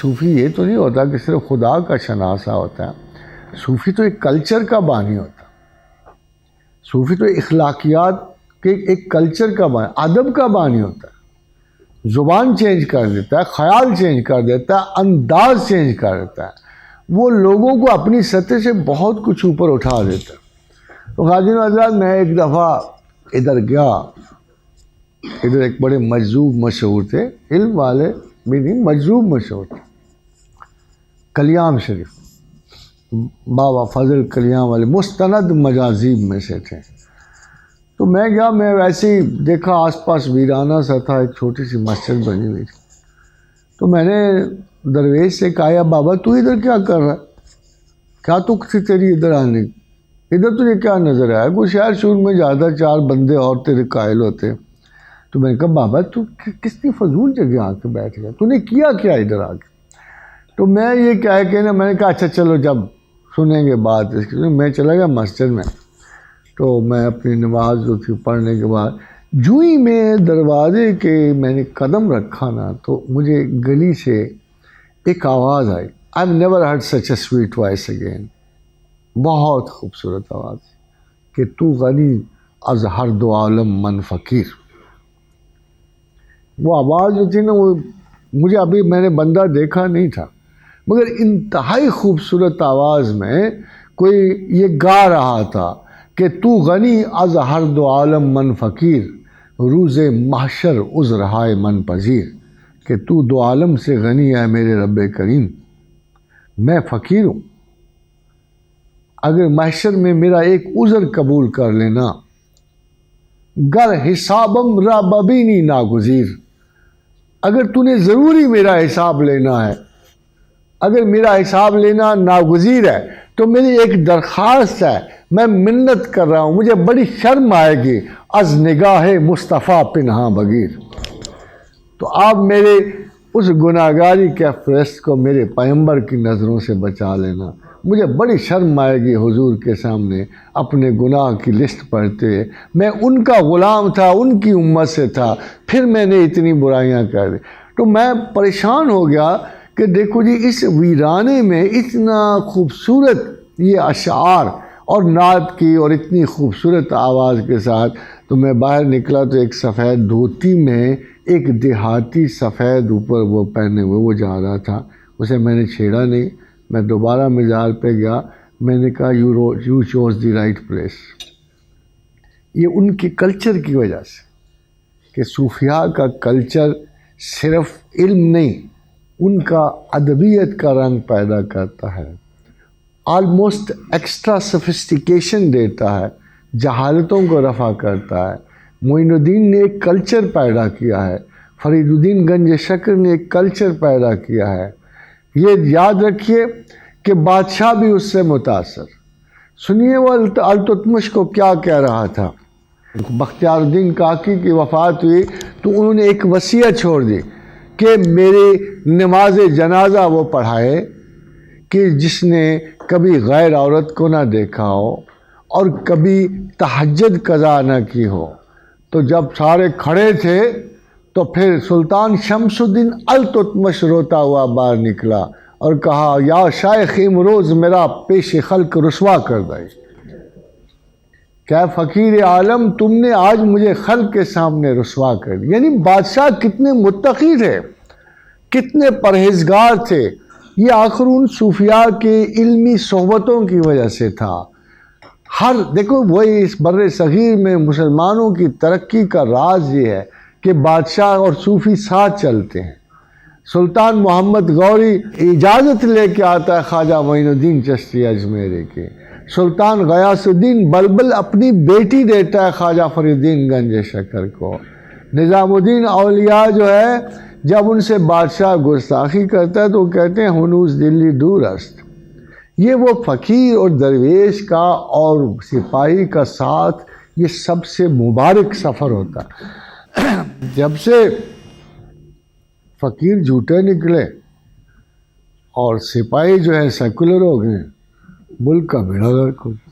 صوفی یہ تو نہیں ہوتا کہ صرف خدا کا شناسہ ہوتا ہے، صوفی تو ایک کلچر کا بانی ہوتا ہے، صوفی تو اخلاقیات کے ایک کلچر کا بانی، ادب کا بانی ہوتا ہے، زبان چینج کر دیتا ہے، خیال چینج کر دیتا ہے، انداز چینج کر دیتا ہے، وہ لوگوں کو اپنی سطح سے بہت کچھ اوپر اٹھا دیتا ہے۔ تو خواجین حضرات، میں ایک دفعہ ادھر گیا، ادھر ایک بڑے مجذوب مشہور تھے، علم والے بھی نہیں، مجذوب مشہور تھے، کلیام شریف، بابا فضل کلیام والے مستند مجاذیب میں سے تھے۔ تو میں گیا، میں ویسے ہی دیکھا آس پاس ویرانہ سا تھا، ایک چھوٹی سی مسجد بنی ہوئی تھی۔ تو میں نے درویش سے کہا، یا بابا تو ادھر کیا کر رہا ہے؟ کیا تک تھی تیری ادھر آنے کی؟ ادھر تجھے کیا نظر آیا؟ کوئی شہر شور میں جاتا، چار بندے اور تیرے قائل ہوتے۔ تو میں نے کہا، بابا تو کتنی فضول جگہ آ کے بیٹھ گیا، تو نے کیا کیا ادھر آ کے؟ تو میں یہ کہہ کے نا، میں نے کہا اچھا چلو جب سنیں گے بات اس کی۔ میں چلا گیا مسجد میں، تو میں اپنی نماز جو تھی پڑھنے کے بعد جو ہی میں دروازے کے میں نے قدم رکھا نا، تو مجھے گلی سے ایک آواز آئی، I've never heard such a sweet voice again، بہت خوبصورت آواز، کہ تو غنی از ہر دو عالم من فقیر۔ وہ آواز جو تھی نا، وہ مجھے ابھی میں نے بندہ دیکھا نہیں تھا، مگر انتہائی خوبصورت آواز میں کوئی یہ گا رہا تھا کہ تو غنی از ہر دو عالم من فقیر، روز محشر عذرہائے من پذیر، کہ تو دو عالم سے غنی ہے میرے رب کریم، میں فقیر ہوں، اگر محشر میں میرا ایک عذر قبول کر لینا، گر حسابم را ببینی ناگزیر، اگر تو نے ضروری میرا حساب لینا ہے، اگر میرا حساب لینا ناگزیر ہے، تو میری ایک درخواست ہے، میں منت کر رہا ہوں، مجھے بڑی شرم آئے گی، از نگاہ مصطفیٰ پنہاں بغیر، تو آپ میرے اس گناہگاری کے فہرست کو میرے پیغمبر کی نظروں سے بچا لینا، مجھے بڑی شرم آئے گی حضور کے سامنے اپنے گناہ کی لسٹ پڑھتے، میں ان کا غلام تھا، ان کی امت سے تھا، پھر میں نے اتنی برائیاں کر دی۔ تو میں پریشان ہو گیا کہ دیکھو جی، اس ویرانے میں اتنا خوبصورت یہ اشعار اور نعت کی اور اتنی خوبصورت آواز کے ساتھ، تو میں باہر نکلا تو ایک سفید دھوتی میں ایک دیہاتی سفید اوپر وہ پہنے ہوئے وہ جا رہا تھا، اسے میں نے چھیڑا نہیں، میں دوبارہ مزار پہ گیا، میں نے کہا you choose the right place. یہ ان کے کلچر کی وجہ سے کہ صوفیاء کا کلچر صرف علم نہیں، ان کا ادبیت کا رنگ پیدا کرتا ہے، آلموسٹ ایکسٹرا سفسٹیکیشن دیتا ہے، جہالتوں کو رفع کرتا ہے۔ معین الدین نے ایک کلچر پیدا کیا ہے، فرید الدین گنج شکر نے ایک کلچر پیدا کیا ہے۔ یہ یاد رکھیے کہ بادشاہ بھی اس سے متاثر۔ سنیے وہ التتمش کو کیا کہہ رہا تھا۔ بختیار الدین کاکی کی وفات ہوئی تو انہوں نے ایک وصیت چھوڑ دی کہ میری نماز جنازہ وہ پڑھائے کہ جس نے کبھی غیر عورت کو نہ دیکھا ہو اور کبھی تہجد قضا نہ کی ہو۔ تو جب سارے کھڑے تھے تو پھر سلطان شمس الدین التتمش روتا ہوا باہر نکلا اور کہا، یا شیخ امروز میرا پیش خلق رسوا کر دے، کیا فقیر عالم تم نے آج مجھے خلق کے سامنے رسوا کر دیا۔ یعنی بادشاہ کتنے متقی تھے، کتنے پرہیزگار تھے، یہ آخر ان صوفیاء کے علمی صحبتوں کی وجہ سے تھا۔ دیکھو وہی اس بر صغیر میں مسلمانوں کی ترقی کا راز یہ ہے کہ بادشاہ اور صوفی ساتھ چلتے ہیں۔ سلطان محمد غوری اجازت لے کے آتا ہے خواجہ معین الدین چشتی اجمیری کی، سلطان غیاث الدین بلبل اپنی بیٹی دیتا ہے خواجہ فرید الدین گنج شکر کو۔ نظام الدین اولیاء جو ہے، جب ان سے بادشاہ گستاخی کرتا ہے تو کہتے ہیں ہنوز دلی دور است۔ یہ وہ فقیر اور درویش کا اور سپاہی کا ساتھ، یہ سب سے مبارک سفر ہوتا ہے۔ جب سے فقیر جھوٹے نکلے اور سپاہی جو ہے سیکولر ہو گئے، ملک کا بیڑا غرق ہو گیا۔